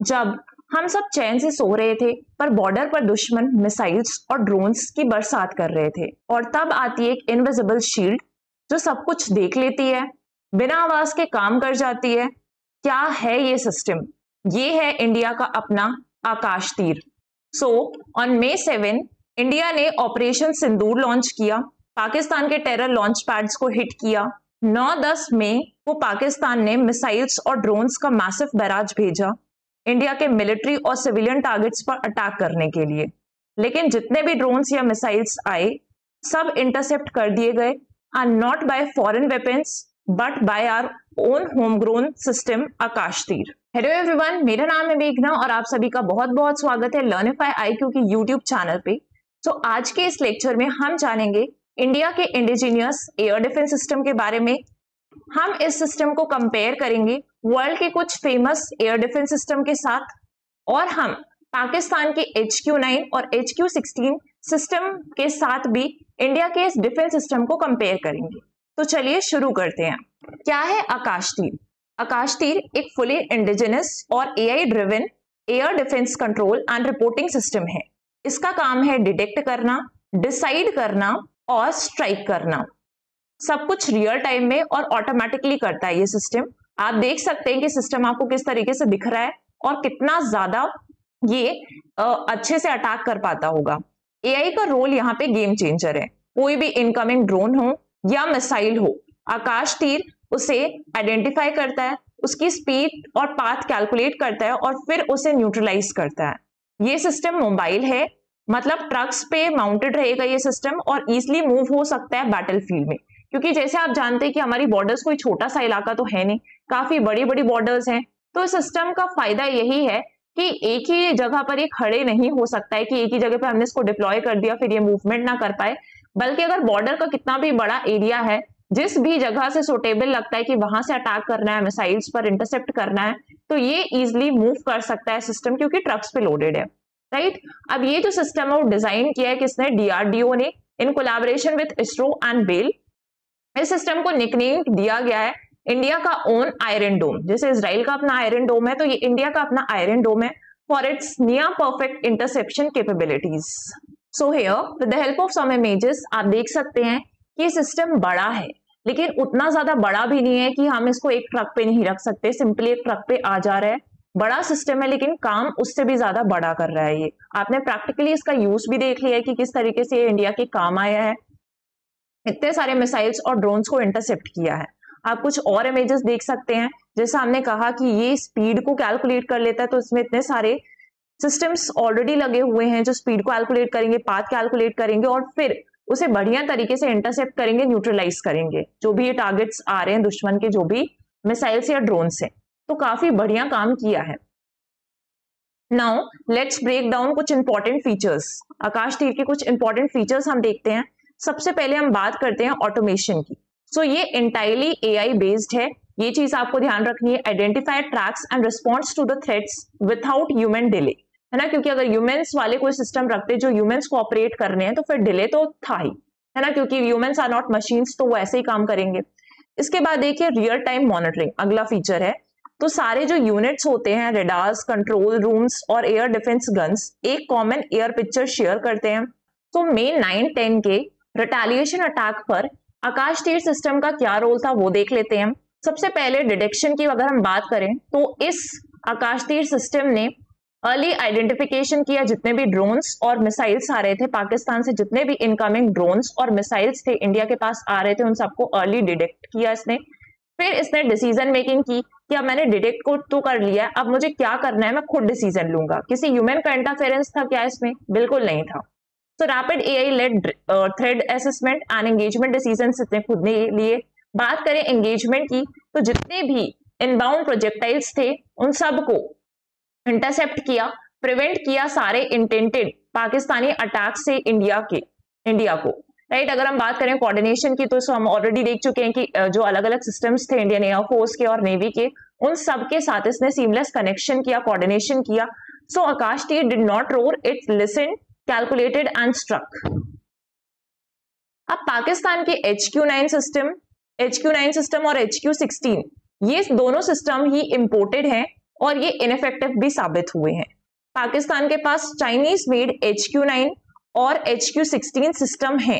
जब हम सब चैन से सो रहे थे पर बॉर्डर पर दुश्मन मिसाइल्स और ड्रोन्स की बरसात कर रहे थे, और तब आती एक इनविजिबल शील्ड जो सब कुछ देख लेती है, बिना आवाज के काम कर जाती है। क्या है ये सिस्टम? ये है इंडिया का अपना आकाश तीर। सो ऑन May 7 इंडिया ने ऑपरेशन सिंदूर लॉन्च किया, पाकिस्तान के टेरर लॉन्च पैड्स को हिट किया। 9-10 मई को पाकिस्तान ने मिसाइल्स और ड्रोन्स का मैसिव बैराज भेजा इंडिया के मिलिट्री और सिविलियन टारगेट्स पर अटैक करने के लिए। लेकिन जितने भी ड्रोन्स या मिसाइल्स आए सब इंटरसेप्ट कर दिए गए, are not by foreign weapons but by our own homegrown system Akashteer. Hello everyone, मेरा नाम है मेघना और आप सभी का बहुत बहुत स्वागत है लर्निफाई IQ की यूट्यूब चैनल पे। तो आज के इस लेक्चर में हम जानेंगे इंडिया के इंडिजीनियस एयर डिफेंस सिस्टम के बारे में। हम इस सिस्टम को कंपेयर करेंगे वर्ल्ड के कुछ फेमस एयर डिफेंस सिस्टम के साथ, और हम पाकिस्तान के HQ9 और HQ16 सिस्टम के साथ भी इंडिया के इस डिफेंस सिस्टम को कंपेयर करेंगे। तो चलिए शुरू करते हैं। क्या है आकाश तीर? आकाश तीर एक फुली इंडिजिनस और AI driven air defence control and reporting system है। इसका काम है डिटेक्ट करना, डिसाइड करना और स्ट्राइक करना। सब कुछ रियल टाइम में और ऑटोमेटिकली करता है ये सिस्टम। आप देख सकते हैं कि सिस्टम आपको किस तरीके से दिख रहा है और कितना ज्यादा ये अच्छे से अटैक कर पाता होगा। AI का रोल यहाँ पे गेम चेंजर है। कोई भी इनकमिंग ड्रोन हो या मिसाइल हो, आकाश तीर उसे आइडेंटिफाई करता है, उसकी स्पीड और पाथ कैलकुलेट करता है और फिर उसे न्यूट्रलाइज करता है। ये सिस्टम मोबाइल है, मतलब ट्रक्स पे माउंटेड रहेगा ये सिस्टम और इजिली मूव हो सकता है बैटलफील्ड में। क्योंकि जैसे आप जानते हैं कि हमारी बॉर्डर्स कोई छोटा सा इलाका तो है नहीं, काफी बड़ी बड़ी बॉर्डर्स हैं। तो सिस्टम का फायदा यही है कि एक ही जगह पर ये खड़े नहीं हो सकता है कि एक ही जगह पे हमने इसको डिप्लॉय कर दिया फिर ये मूवमेंट ना कर पाए, बल्कि अगर बॉर्डर का कितना भी बड़ा एरिया है, जिस भी जगह से सुटेबल लगता है कि वहां से अटैक करना है, मिसाइल्स पर इंटरसेप्ट करना है, तो ये इजिली मूव कर सकता है सिस्टम, क्योंकि ट्रक्स पे लोडेड है। राइट, अब ये जो सिस्टम है वो डिजाइन किया है किसने? DRDO ने in collaboration with ISRO and BEL. इस सिस्टम को निकनेम दिया गया है इंडिया का ओन आयरन डोम। जैसे इजराइल का अपना आयरन डोम है, तो ये इंडिया का अपना आयरन डोम है for its near perfect interception capabilities. So here with the help of some images आप देख सकते हैं कि सिस्टम बड़ा है, लेकिन उतना ज्यादा बड़ा भी नहीं है कि हम इसको एक ट्रक पे नहीं रख सकते, सिंपली एक ट्रक पे आ जा रहा है। बड़ा सिस्टम है लेकिन काम उससे भी ज्यादा बड़ा कर रहा है। ये आपने प्रैक्टिकली इसका यूज भी देख लिया है कि किस तरीके से ये इंडिया के काम आया है। इतने सारे मिसाइल्स और ड्रोन्स को इंटरसेप्ट किया है। आप कुछ और इमेजेस देख सकते हैं। जैसा हमने कहा कि ये स्पीड को कैलकुलेट कर लेता है, तो इसमें इतने सारे सिस्टम्स ऑलरेडी लगे हुए हैं जो स्पीड को कैलकुलेट करेंगे, पाथ कैलकुलेट करेंगे और फिर उसे बढ़िया तरीके से इंटरसेप्ट करेंगे, न्यूट्रलाइज करेंगे जो भी ये टारगेट्स आ रहे हैं दुश्मन के, जो भी मिसाइल्स या ड्रोन्स हैं। तो काफी बढ़िया काम किया है। नाउ लेट्स ब्रेक डाउन कुछ इंपॉर्टेंट फीचर्स। आकाश तीर के कुछ इंपॉर्टेंट फीचर्स हम देखते हैं। सबसे पहले हम बात करते हैं ऑटोमेशन की। सो ये इंटायरली AI बेस्ड है। ये चीज आपको ध्यान रखनी है। Identify, tracks and responds to the threats without human delay, है ना, क्योंकि अगर ह्यूमंस वाले कोई सिस्टम रखते जो ह्यूमंस को ऑपरेट करने हैं तो फिर डिले तो था ही, है ना, क्योंकि ह्यूमंस आर नॉट मशीन्स, तो वो ऐसे ही काम करेंगे। इसके बाद देखिए रियल टाइम मॉनिटरिंग अगला फीचर है। तो सारे जो यूनिट्स होते हैं, रेडार्स, कंट्रोल रूम्स और एयर डिफेंस गन्स एक कॉमन एयर पिक्चर शेयर करते हैं। तो May 9-10 के रिटेलिएशन अटैक पर आकाश तीर सिस्टम का क्या रोल था वो देख लेते हैं। सबसे पहले डिटेक्शन की अगर हम बात करें तो इस आकाश तीर सिस्टम ने अर्ली आइडेंटिफिकेशन किया। जितने भी ड्रोन्स और मिसाइल्स आ रहे थे पाकिस्तान से, जितने भी इनकमिंग ड्रोन्स और मिसाइल्स थे इंडिया के पास आ रहे थे, उन सबको अर्ली डिटेक्ट किया इसने। फिर इसने डिसीजन मेकिंग की कि अब मैंने डिटेक्ट को तो कर लिया, अब मुझे क्या करना है, मैं खुद डिसीजन लूंगा। किसी ह्यूमन का इंटरफेरेंस था क्या इसमें? बिल्कुल नहीं था। So rapid AI led threat assessment and engagement decisions इसने खुद ने लिए। बात करें एंगेजमेंट की, तो जितने भी इनबाउंड प्रोजेक्टाइल्स थे उन सबको इंटरसेप्ट किया, प्रिवेंट किया सारे इंटेंटेड पाकिस्तानी अटैक से इंडिया को। राइट, अगर हम बात करें कोऑर्डिनेशन की, तो हम ऑलरेडी देख चुके हैं कि जो अलग अलग सिस्टम्स थे इंडियन एयरफोर्स के और नेवी के, उन सब के साथ इसने सीमलेस कनेक्शन किया, कोऑर्डिनेशन किया। So Akash Teer did not roar, it listened, calculated and struck. अब पाकिस्तान के HQ9 सिस्टम और HQ16 ये दोनों सिस्टम ही इंपोर्टेड हैं और ये इनफेक्टिव भी साबित हुए हैं। पाकिस्तान के पास चाइनीज मेड HQ-9 और HQ-16 सिस्टम है,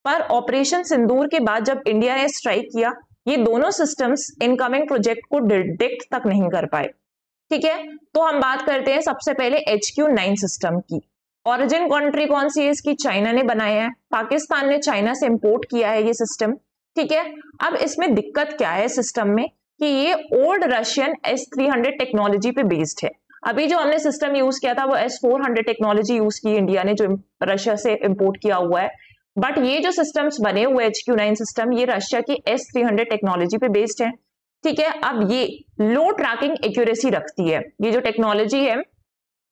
पर ऑपरेशन सिंदूर के बाद जब इंडिया ने स्ट्राइक किया, ये दोनों सिस्टम्स इनकमिंग प्रोजेक्ट को डिटेक्ट तक नहीं कर पाए। ठीक है, तो हम बात करते हैं सबसे पहले HQ-9 सिस्टम की। ओरिजिन कंट्री कौन सी है इसकी? चाइना ने बनाया है। पाकिस्तान ने चाइना से इंपोर्ट किया है ये सिस्टम। ठीक है, अब इसमें दिक्कत क्या है सिस्टम में कि ये ओल्ड रशियन S300 टेक्नोलॉजी पे बेस्ड है। अभी जो हमने सिस्टम यूज किया था वो S400 टेक्नोलॉजी यूज की इंडिया ने, जो रशिया से इंपोर्ट किया हुआ है। बट ये जो सिस्टम्स बने हुए HQ-9 सिस्टम, ये रशिया की S300 टेक्नोलॉजी पे बेस्ड है। ठीक है, अब ये लो ट्रैकिंग एक्यूरेसी रखती है। ये जो टेक्नोलॉजी है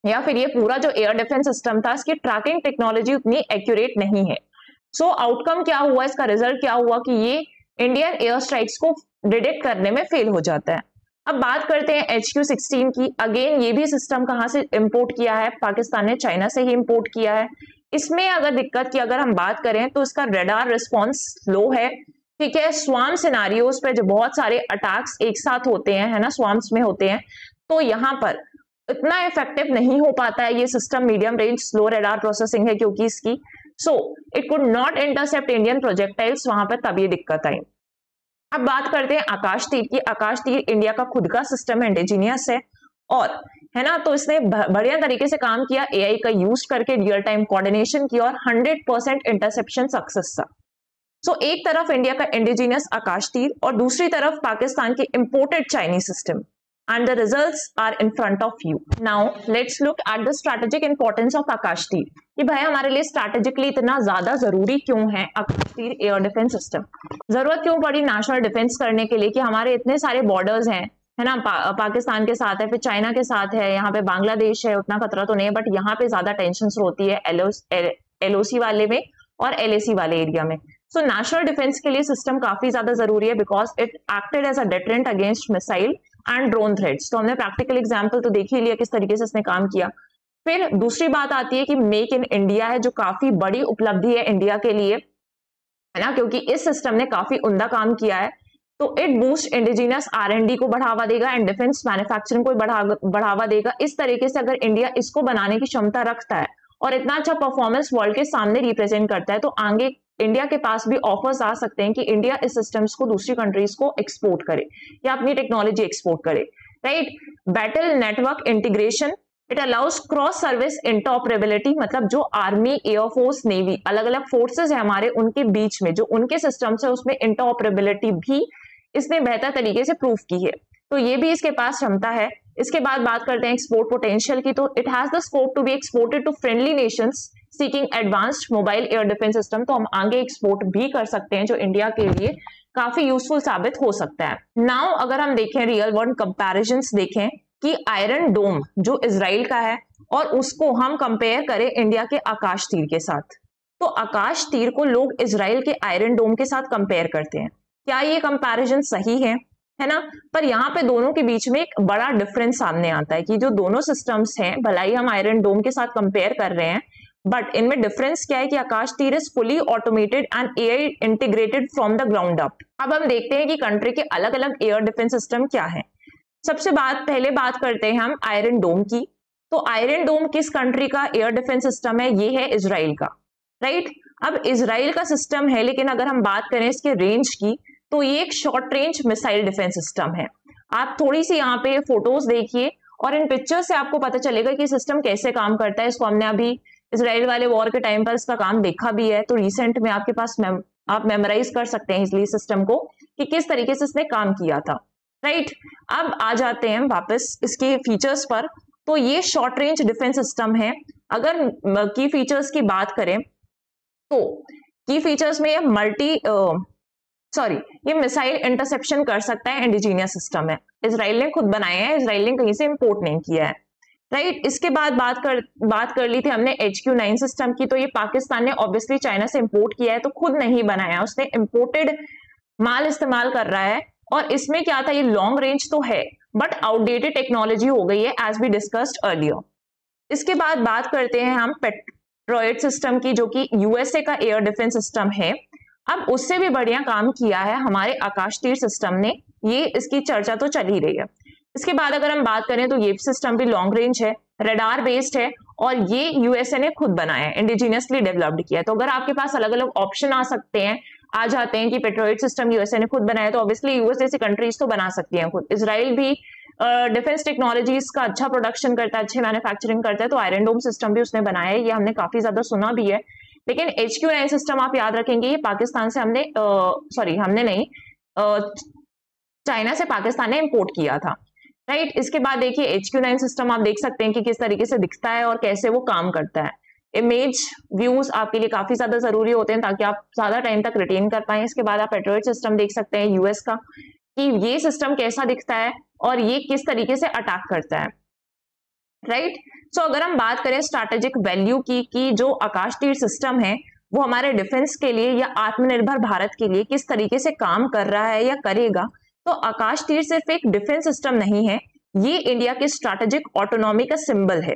या फिर ये पूरा जो एयर डिफेंस सिस्टम था, इसकी ट्रैकिंग टेक्नोलॉजी उतनी एक्यूरेट नहीं है। सो आउटकम क्या हुआ, इसका रिजल्ट क्या हुआ कि ये इंडियन एयर स्ट्राइक्स को डिटेक्ट करने में फेल हो जाता है। अब बात करते हैं HQ-16 की। अगेन ये भी सिस्टम कहाँ से इंपोर्ट किया है? पाकिस्तान ने चाइना से ही इंपोर्ट किया है। इसमें अगर दिक्कत की अगर हम बात करें तो इसका रडार रिस्पॉन्स स्लो है। ठीक है, स्वाम सिनारियोज पे जो बहुत सारे अटैक्स एक साथ होते हैं, है ना, स्वाम्स में होते हैं, तो यहाँ पर इतना इफेक्टिव नहीं हो पाता है ये system. Medium range slow radar processing है क्योंकि इसकी, so it could not intercept Indian projectiles, वहां पर तब ये दिक्कत आई। अब बात करते हैं आकाश तीर की। आकाश तीर इंडिया का खुद का सिस्टम है, इंडिजीनियस है, और है ना, तो इसने बढ़िया तरीके से काम किया, AI का यूज करके रियल टाइम कोऑर्डिनेशन किया और 100% इंटरसेप्शन सक्सेस था। सो एक तरफ इंडिया का इंडिजीनियस आकाश तीर और दूसरी तरफ पाकिस्तान की imported Chinese system, and the results are in front of you. Now let's look at the strategic importance of आकाश तीर। कि भाई हमारे लिए स्ट्रैटेजिकली इतना ज्यादा जरूरी क्यों है आकाश तीर एयर डिफेंस सिस्टम? जरूरत क्यों पड़ी नेशनल डिफेंस करने के लिए कि हमारे इतने सारे बॉर्डर्स हैं, है ना, पाकिस्तान के साथ है, फिर चाइना के साथ है, यहाँ पे बांग्लादेश है, उतना खतरा तो नहीं है, बट यहाँ पे ज्यादा टेंशन होती है LOC वाले में और LAC वाले एरिया में। सो नेशनल डिफेंस के लिए सिस्टम काफी ज्यादा जरूरी है because it acted as a deterrent against missile and drone threats. तो हमने प्रैक्टिकल एग्जांपल तो देख ही लिया किस तरीके से इसने काम किया। फिर दूसरी बात आती है कि मेक इन इंडिया है, जो काफी बड़ी उपलब्धि है इंडिया के लिए, है ना, क्योंकि इस सिस्टम ने काफी उम्दा काम किया है। तो इट बूस्ट इंडिजिनियस R&D को बढ़ावा देगा एंड डिफेंस मैन्युफैक्चरिंग को बढ़ावा देगा। इस तरीके से अगर इंडिया इसको बनाने की क्षमता रखता है और इतना अच्छा परफॉर्मेंस वर्ल्ड के सामने रिप्रेजेंट करता है, तो आगे इंडिया के पास भी ऑफर्स आ सकते हैं कि इंडिया इस सिस्टम्स को दूसरी कंट्रीज को एक्सपोर्ट करे या अपनी टेक्नोलॉजी एक्सपोर्ट करे। Right, battle network integration, it allows cross service interoperability, मतलब जो आर्मी, एयरफोर्स, नेवी, अलग अलग फोर्सेस है हमारे, उनके बीच में जो उनके सिस्टम्स है उसमें इंटरऑपरेबिलिटी भी इसने बेहतर तरीके से प्रूव की है, तो ये भी इसके पास क्षमता है। इसके बाद बात करते हैं एक्सपोर्ट पोटेंशियल की। तो it has the scope to be exported to friendly nations seeking advanced mobile air defence system. तो हम आगे एक्सपोर्ट भी कर सकते हैं, जो इंडिया के लिए काफी यूजफुल साबित हो सकता है। नाउ अगर हम देखें रियल वर्ल्ड कंपैरिजंस देखें कि आयरन डोम जो इजराइल का है और उसको हम कंपेयर करें इंडिया के आकाश तीर के साथ, तो आकाश तीर को लोग इजराइल के आयरन डोम के साथ कंपेयर करते हैं। क्या ये कंपैरिजन सही है ना? पर यहाँ पे दोनों के बीच में एक बड़ा डिफरेंस सामने आता है कि जो दोनों सिस्टम्स हैं, भला ही हम आयरन डोम के साथ कंपेयर कर रहे हैं, बट इनमें डिफरेंस क्या है कि आकाश तीर is fully automated and AI integrated from the ground up. अब हम देखते हैं कि कंट्री के अलग अलग एयर डिफेंस सिस्टम क्या है। सबसे पहले बात करते हैं हम आयरन डोम की। तो आयरन डोम किस कंट्री का एयर डिफेंस सिस्टम है? ये है इजराइल का। राइट, अब इजराइल का सिस्टम है, लेकिन अगर हम बात करें इसके रेंज की, तो ये एक short range missile defence system है। आप थोड़ी सी यहाँ पे फोटोज देखिए और इन पिक्चर से आपको पता चलेगा कि सिस्टम कैसे काम करता है। इसको हमने अभी इजराइल वाले वॉर के टाइम पर इसका काम देखा भी है, तो रिसेंट में आपके पास आप मेमोराइज कर सकते हैं इसलिए सिस्टम को कि किस तरीके से इसने काम किया था। राइट, अब आ जाते हैं वापस इसके फीचर्स पर। तो ये शॉर्ट रेंज डिफेंस सिस्टम है। अगर की फीचर्स की बात करें तो की फीचर्स में ये मिसाइल इंटरसेप्शन कर सकता है, इंडिजीनियस सिस्टम है, इजराइल ने खुद बनाया है, इजराइल ने कहीं से इंपोर्ट नहीं किया है। राइट, इसके बाद बात कर ली थी हमने HQ-9 सिस्टम की। तो ये पाकिस्तान ने ऑब्वियसली चाइना से इंपोर्ट किया है, तो खुद नहीं बनाया, उसने इंपोर्टेड माल इस्तेमाल कर रहा है। और इसमें क्या था, ये लॉन्ग रेंज तो है बट आउटडेटेड टेक्नोलॉजी हो गई है, एज वी डिस्कस्ड अर्लियर। इसके बाद बात करते हैं हम पेट्रियट सिस्टम की, जो कि USA का एयर डिफेंस सिस्टम है। अब उससे भी बढ़िया काम किया है हमारे आकाश तीर सिस्टम ने, ये इसकी चर्चा तो चल ही रही है। इसके बाद अगर हम बात करें तो ये सिस्टम भी लॉन्ग रेंज है, रडार बेस्ड है और ये यूएसए ने खुद बनाया है, इंडिजिनियसली डेवलप्ड किया है। तो अगर आपके पास अलग अलग ऑप्शन आ जाते हैं कि पेट्रियट सिस्टम यूएसए ने खुद बनाया, तो ऑब्वियसली यूएस जैसी कंट्रीज तो बना सकती हैं खुद। इजराइल भी डिफेंस टेक्नोलॉजीज का अच्छा प्रोडक्शन करता है, अच्छे मैन्युफैक्चरिंग करता है, तो आयरन डोम सिस्टम भी उसने बनाया है, ये हमने काफी ज्यादा सुना भी है। लेकिन HQ9 सिस्टम आप याद रखेंगे ये पाकिस्तान से हमने नहीं, चाइना से पाकिस्तान ने इंपोर्ट किया था, राइट। इसके बाद देखिए HQ9 सिस्टम आप देख सकते हैं कि किस तरीके से दिखता है और कैसे वो काम करता है। इमेज व्यूज आपके लिए काफी ज्यादा जरूरी होते हैं ताकि आप ज्यादा टाइम तक रिटेन कर पाए। इसके बाद आप पेट्रियट सिस्टम देख सकते हैं यूएस का, कि ये सिस्टम कैसा दिखता है और ये किस तरीके से अटैक करता है, राइट। सो अगर हम बात करें स्ट्रैटेजिक वैल्यू की कि जो आकाश तीर सिस्टम है वो हमारे डिफेंस के लिए या आत्मनिर्भर भारत के लिए किस तरीके से काम कर रहा है या करेगा, तो आकाश तीर सिर्फ एक डिफेंस सिस्टम नहीं है, ये इंडिया के स्ट्रैटेजिक ऑटोनॉमी का सिंबल है,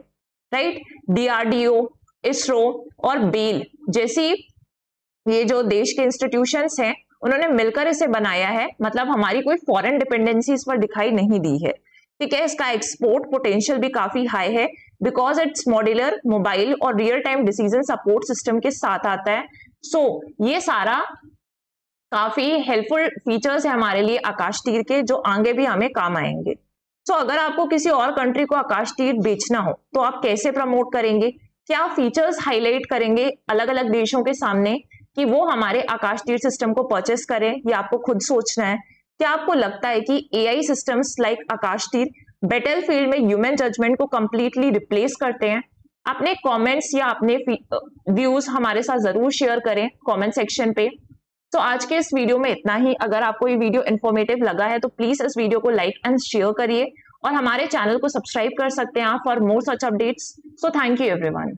राइट। DRDO, इसरो और बेल जैसी ये जो देश के इंस्टीट्यूशंस हैं उन्होंने मिलकर इसे बनाया है, मतलब हमारी कोई फॉरेन डिपेंडेंसी इस पर दिखाई नहीं दी है, ठीक है। इसका एक्सपोर्ट पोटेंशियल भी काफी हाई है बिकॉज इट्स मॉड्यूलर, मोबाइल और real time decision support system के साथ आता है। सो ये सारा काफी हेल्पफुल फीचर्स है हमारे लिए आकाश तीर के, जो आगे भी हमें काम आएंगे। सो अगर आपको किसी और कंट्री को आकाश तीर बेचना हो तो आप कैसे प्रमोट करेंगे, क्या फीचर्स हाईलाइट करेंगे अलग अलग देशों के सामने कि वो हमारे आकाश तीर सिस्टम को परचेस करें, या आपको खुद सोचना है। क्या आपको लगता है कि AI सिस्टम्स लाइक आकाश तीर बैटलफील्ड में ह्यूमन जजमेंट को कंप्लीटली रिप्लेस करते हैं? अपने कमेंट्स या अपने व्यूज हमारे साथ जरूर शेयर करें कमेंट सेक्शन पे। तो आज के इस वीडियो में इतना ही। अगर आपको ये वीडियो इन्फॉर्मेटिव लगा है तो प्लीज इस वीडियो को लाइक एंड शेयर करिए और हमारे चैनल को सब्सक्राइब कर सकते हैं आप for more such updates. So thank you everyone.